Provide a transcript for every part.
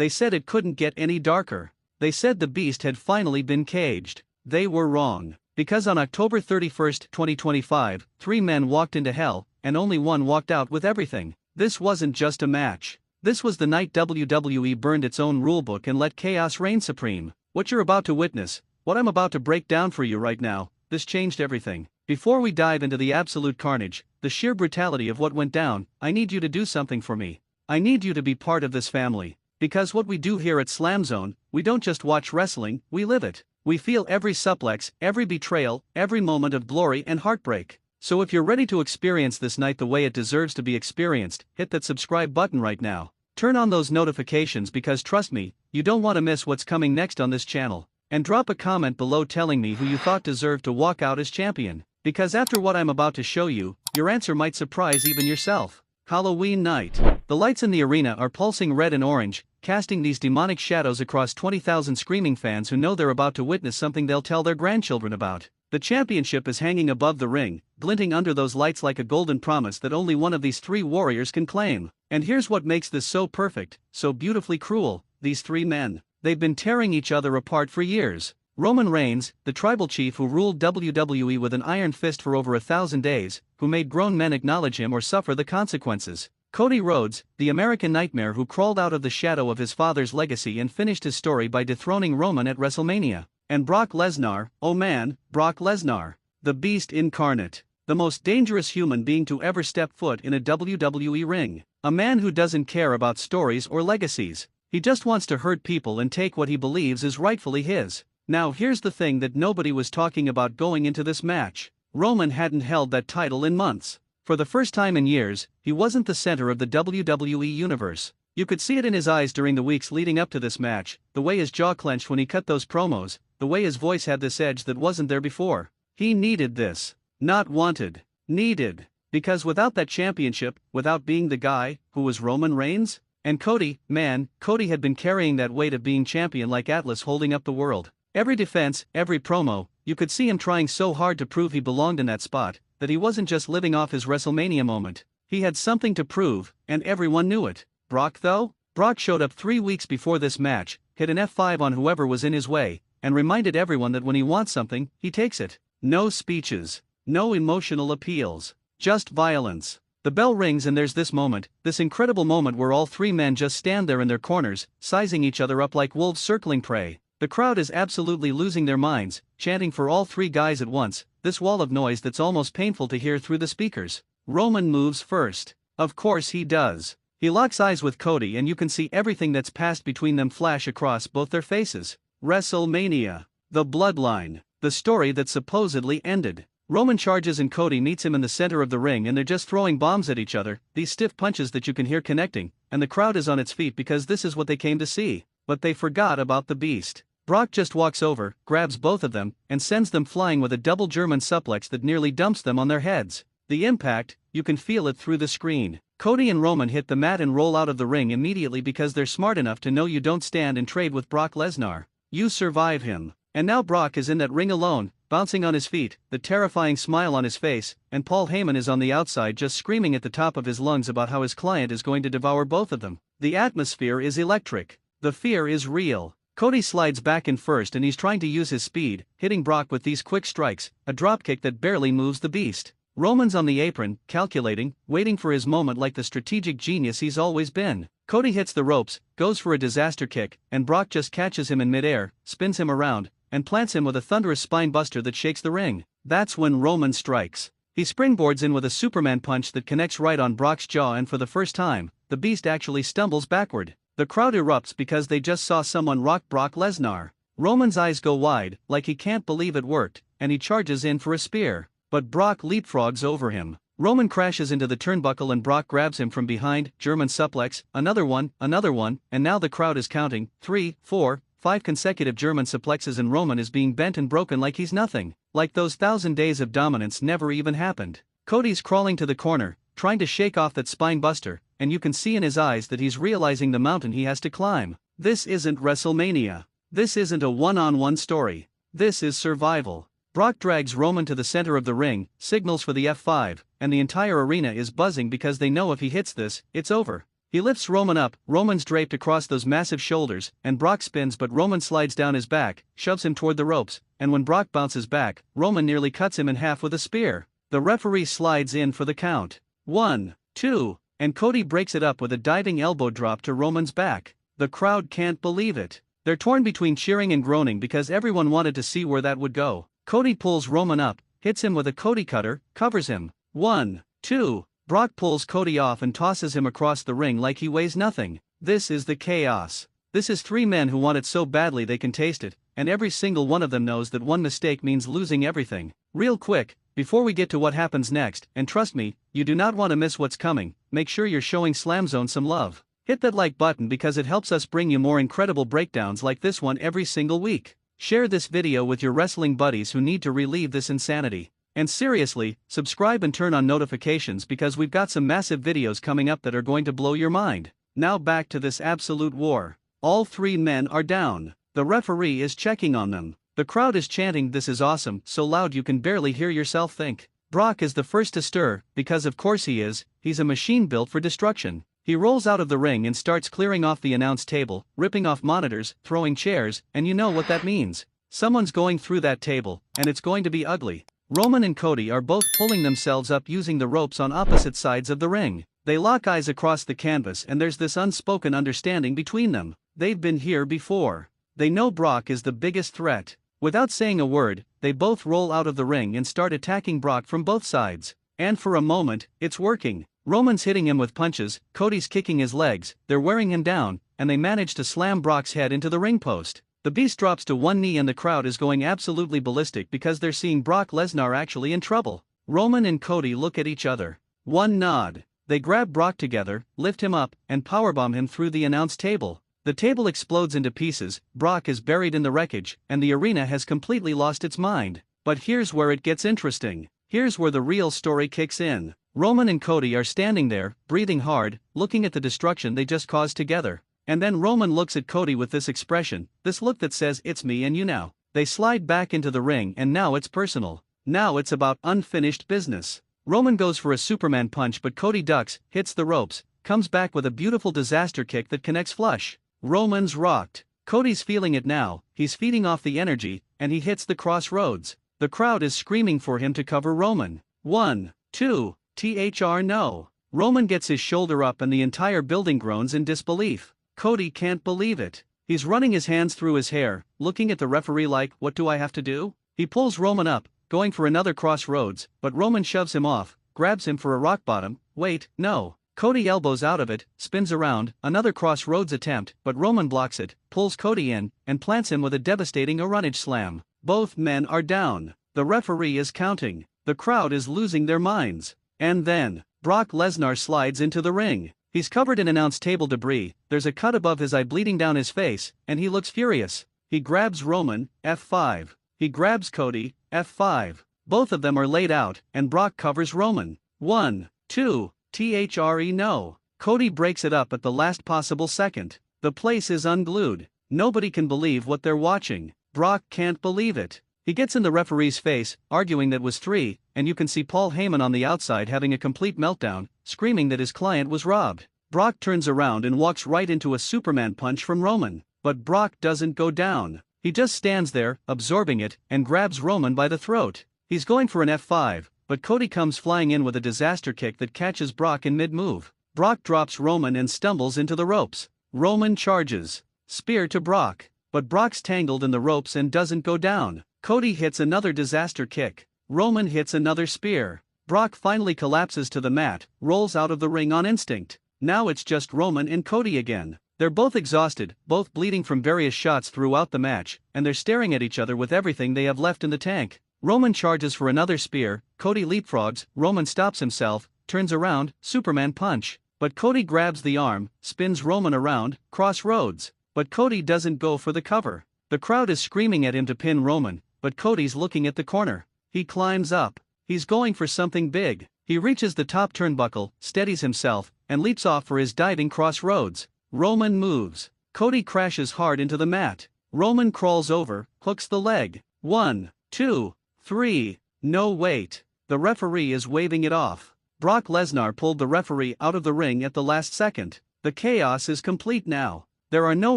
They said it couldn't get any darker. They said the beast had finally been caged. They were wrong. Because on October 31, 2025, 3 men walked into hell, and only one walked out with everything. This wasn't just a match. This was the night WWE burned its own rulebook and let chaos reign supreme. What you're about to witness, what I'm about to break down for you right now, this changed everything. Before we dive into the absolute carnage, the sheer brutality of what went down, I need you to do something for me. I need you to be part of this family. Because what we do here at SlamZone, we don't just watch wrestling, we live it. We feel every suplex, every betrayal, every moment of glory and heartbreak. So if you're ready to experience this night the way it deserves to be experienced, hit that subscribe button right now. Turn on those notifications because trust me, you don't want to miss what's coming next on this channel. And drop a comment below telling me who you thought deserved to walk out as champion. Because after what I'm about to show you, your answer might surprise even yourself. Halloween night. The lights in the arena are pulsing red and orange, casting these demonic shadows across 20,000 screaming fans who know they're about to witness something they'll tell their grandchildren about. The championship is hanging above the ring, glinting under those lights like a golden promise that only one of these 3 warriors can claim. And here's what makes this so perfect, so beautifully cruel: these 3 men. They've been tearing each other apart for years. Roman Reigns, the tribal chief who ruled WWE with an iron fist for over 1,000 days, who made grown men acknowledge him or suffer the consequences. CodyRhodes, the American nightmare who crawled out of the shadow of his father's legacy and finished his story by dethroning Roman at WrestleMania. And Brock Lesnar, oh man, Brock Lesnar. The beast incarnate. The most dangerous human being to ever step foot in a WWE ring. A man who doesn't care about stories or legacies. He just wants to hurt people and take what he believes is rightfully his. Now here's the thing that nobody was talking about going into this match. Roman hadn't held that title in months. For the first time in years, he wasn't the center of the WWE universe. You could see it in his eyes during the weeks leading up to this match, the way his jaw clenched when he cut those promos, the way his voice had this edge that wasn't there before. He needed this. Not wanted. Needed. Because without that championship, without being the guy who was Roman Reigns, and Cody, man, Cody had been carrying that weight of being champion like Atlas holding up the world. Every defense, every promo, you could see him trying so hard to prove he belonged in that spot, that he wasn't just living off his WrestleMania moment. He had something to prove, and everyone knew it. Brock though? Brock showed up 3 weeks before this match, hit an F5 on whoever was in his way, and reminded everyone that when he wants something, he takes it. No speeches. No emotional appeals. Just violence. The bell rings and there's this moment, this incredible moment where all 3 men just stand there in their corners, sizing each other up like wolves circling prey. The crowd is absolutely losing their minds, chanting for all 3 guys at once, this wall of noise that's almost painful to hear through the speakers. Roman moves first. Of course he does. He locks eyes with Cody and you can see everything that's passed between them flash across both their faces. WrestleMania. The bloodline. The story that supposedly ended. Roman charges and Cody meets him in the center of the ring and they're just throwing bombs at each other, these stiff punches that you can hear connecting, and the crowd is on its feet because this is what they came to see. But they forgot about the beast. Brock just walks over, grabs both of them, and sends them flying with a double German suplex that nearly dumps them on their heads. The impact, you can feel it through the screen. Cody and Roman hit the mat and roll out of the ring immediately because they're smart enough to know you don't stand and trade with Brock Lesnar. You survive him. And now Brock is in that ring alone, bouncing on his feet, the terrifying smile on his face, and Paul Heyman is on the outside just screaming at the top of his lungs about how his client is going to devour both of them. The atmosphere is electric. The fear is real. Cody slides back in first and he's trying to use his speed, hitting Brock with these quick strikes, a dropkick that barely moves the beast. Roman's on the apron, calculating, waiting for his moment like the strategic genius he's always been. Cody hits the ropes, goes for a disaster kick, and Brock just catches him in midair, spins him around, and plants him with a thunderous spine buster that shakes the ring. That's when Roman strikes. He springboards in with a Superman punch that connects right on Brock's jaw, and for the first time, the beast actually stumbles backward. The crowd erupts because they just saw someone rock Brock Lesnar. Roman's eyes go wide, like he can't believe it worked, and he charges in for a spear. But Brock leapfrogs over him. Roman crashes into the turnbuckle and Brock grabs him from behind, German suplex, another one, and now the crowd is counting, 3, 4, 5 consecutive German suplexes and Roman is being bent and broken like he's nothing. Like those 1,000 days of dominance never even happened. Cody's crawling to the corner, trying to shake off that spine buster, and you can see in his eyes that he's realizing the mountain he has to climb. This isn't WrestleMania. This isn't a one-on-one story. This is survival. Brock drags Roman to the center of the ring, signals for the F5, and the entire arena is buzzing because they know if he hits this, it's over. He lifts Roman up, Roman's draped across those massive shoulders, and Brock spins but Roman slides down his back, shoves him toward the ropes, and when Brock bounces back, Roman nearly cuts him in half with a spear. The referee slides in for the count. 1, 2, and Cody breaks it up with a diving elbow drop to Roman's back. The crowd can't believe it. They're torn between cheering and groaning because everyone wanted to see where that would go. Cody pulls Roman up, hits him with a Cody cutter, covers him. 1, 2. Brock pulls Cody off and tosses him across the ring like he weighs nothing. This is the chaos. This is three men who want it so badly they can taste it, and every single one of them knows that one mistake means losing everything. Real quick, before we get to what happens next, and trust me, you do not want to miss what's coming, make sure you're showing SlamZone some love. Hit that like button because it helps us bring you more incredible breakdowns like this one every single week. Share this video with your wrestling buddies who need to relieve this insanity. And seriously, subscribe and turn on notifications because we've got some massive videos coming up that are going to blow your mind. Now back to this absolute war. All three men are down. The referee is checking on them. The crowd is chanting "This is awesome" so loud you can barely hear yourself think. Brock is the first to stir, because of course he is, he's a machine built for destruction. He rolls out of the ring and starts clearing off the announce table, ripping off monitors, throwing chairs, and you know what that means. Someone's going through that table, and it's going to be ugly. Roman and Cody are both pulling themselves up using the ropes on opposite sides of the ring. They lock eyes across the canvas and there's this unspoken understanding between them. They've been here before. They know Brock is the biggest threat. Without saying a word, they both roll out of the ring and start attacking Brock from both sides. And for a moment, it's working. Roman's hitting him with punches, Cody's kicking his legs, they're wearing him down, and they manage to slam Brock's head into the ring post. The Beast drops to one knee and the crowd is going absolutely ballistic because they're seeing Brock Lesnar actually in trouble. Roman and Cody look at each other. One nod. They grab Brock together, lift him up, and powerbomb him through the announce table. The table explodes into pieces, Brock is buried in the wreckage, and the arena has completely lost its mind. But here's where it gets interesting. Here's where the real story kicks in. Roman and Cody are standing there, breathing hard, looking at the destruction they just caused together. And then Roman looks at Cody with this expression, this look that says "It's me and you now." They slide back into the ring and now it's personal. Now it's about unfinished business. Roman goes for a Superman punch but Cody ducks, hits the ropes, comes back with a beautiful disaster kick that connects flush. Roman's rocked. Cody's feeling it now, he's feeding off the energy, and he hits the CodyRhodes. The crowd is screaming for him to cover Roman. 1, 2, THR no. Roman gets his shoulder up and the entire building groans in disbelief. Cody can't believe it. He's running his hands through his hair, looking at the referee like, what do I have to do? He pulls Roman up, going for another CodyRhodes, but Roman shoves him off, grabs him for a rock bottom. Wait, no. Cody elbows out of it, spins around, another CodyRhodes attempt, but Roman blocks it, pulls Cody in, and plants him with a devastating Carnage slam. Both men are down. The referee is counting. The crowd is losing their minds. And then, Brock Lesnar slides into the ring. He's covered in announce table debris, there's a cut above his eye bleeding down his face, and he looks furious. He grabs Roman, F5. He grabs Cody, F5. Both of them are laid out, and Brock covers Roman. 1, 2, THRE no. Cody breaks it up at the last possible second. The place is unglued. Nobody can believe what they're watching. Brock can't believe it. He gets in the referee's face, arguing that was 3, and you can see Paul Heyman on the outside having a complete meltdown, screaming that his client was robbed. Brock turns around and walks right into a Superman punch from Roman. But Brock doesn't go down. He just stands there, absorbing it, and grabs Roman by the throat. He's going for an F5, but Cody comes flying in with a disaster kick that catches Brock in mid-move. Brock drops Roman and stumbles into the ropes. Roman charges. Spear to Brock. But Brock's tangled in the ropes and doesn't go down. Cody hits another disaster kick. Roman hits another spear. Brock finally collapses to the mat, rolls out of the ring on instinct. Now it's just Roman and Cody again. They're both exhausted, both bleeding from various shots throughout the match, and they're staring at each other with everything they have left in the tank. Roman charges for another spear, Cody leapfrogs, Roman stops himself, turns around, Superman punch. But Cody grabs the arm, spins Roman around, CodyRhodes. But Cody doesn't go for the cover. The crowd is screaming at him to pin Roman, but Cody's looking at the corner. He climbs up. He's going for something big. He reaches the top turnbuckle, steadies himself, and leaps off for his diving CodyRhodes. Roman moves. Cody crashes hard into the mat. Roman crawls over, hooks the leg. 1, 2, 3. No wait. The referee is waving it off. Brock Lesnar pulled the referee out of the ring at the last second. The chaos is complete now. There are no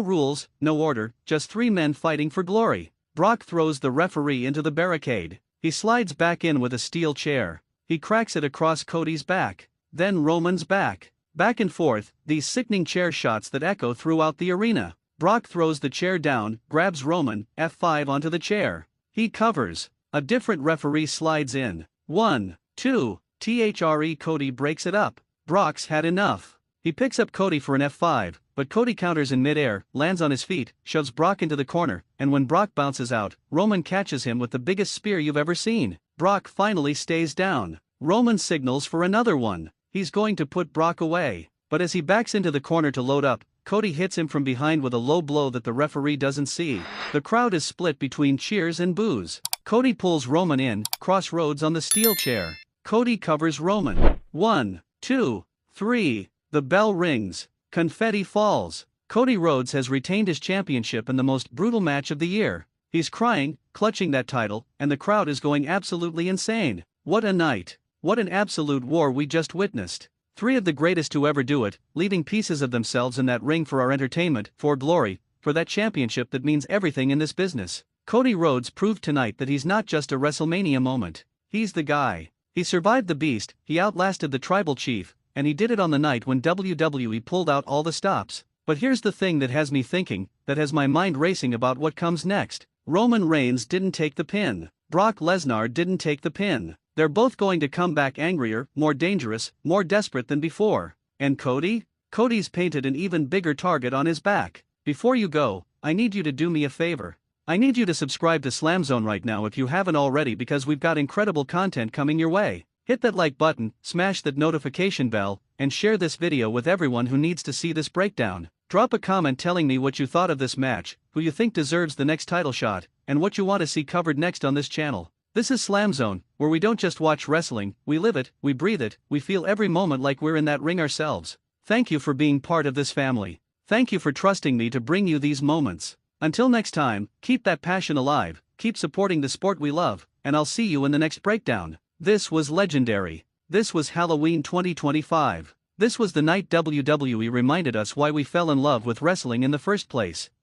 rules, no order, just three men fighting for glory. Brock throws the referee into the barricade. He slides back in with a steel chair. He cracks it across Cody's back. Then Roman's back. Back and forth, these sickening chair shots that echo throughout the arena. Brock throws the chair down, grabs Roman, F5 onto the chair. He covers. A different referee slides in. 1, 2, THRE. Cody breaks it up. Brock's had enough. He picks up Cody for an F5, but Cody counters in midair, lands on his feet, shoves Brock into the corner, and when Brock bounces out, Roman catches him with the biggest spear you've ever seen. Brock finally stays down. Roman signals for another one. He's going to put Brock away. But as he backs into the corner to load up, Cody hits him from behind with a low blow that the referee doesn't see. The crowd is split between cheers and boos. Cody pulls Roman in, CodyRhodes on the steel chair. Cody covers Roman. 1, 2, 3. The bell rings. Confetti falls. CodyRhodes has retained his championship in the most brutal match of the year. He's crying, clutching that title, and the crowd is going absolutely insane. What a night. What an absolute war we just witnessed. Three of the greatest to ever do it, leaving pieces of themselves in that ring for our entertainment, for glory, for that championship that means everything in this business. CodyRhodes proved tonight that he's not just a WrestleMania moment. He's the guy. He survived the Beast, he outlasted the Tribal Chief, and he did it on the night when WWE pulled out all the stops. But here's the thing that has me thinking, that has my mind racing about what comes next. Roman Reigns didn't take the pin. Brock Lesnar didn't take the pin. They're both going to come back angrier, more dangerous, more desperate than before. And Cody? Cody's painted an even bigger target on his back. Before you go, I need you to do me a favor. I need you to subscribe to SlamZone right now if you haven't already, because we've got incredible content coming your way. Hit that like button, smash that notification bell, and share this video with everyone who needs to see this breakdown. Drop a comment telling me what you thought of this match, who you think deserves the next title shot, and what you want to see covered next on this channel. This is SlamZone, where we don't just watch wrestling, we live it, we breathe it, we feel every moment like we're in that ring ourselves. Thank you for being part of this family. Thank you for trusting me to bring you these moments. Until next time, keep that passion alive, keep supporting the sport we love, and I'll see you in the next breakdown. This was legendary. This was Halloween 2025. This was the night WWE reminded us why we fell in love with wrestling in the first place.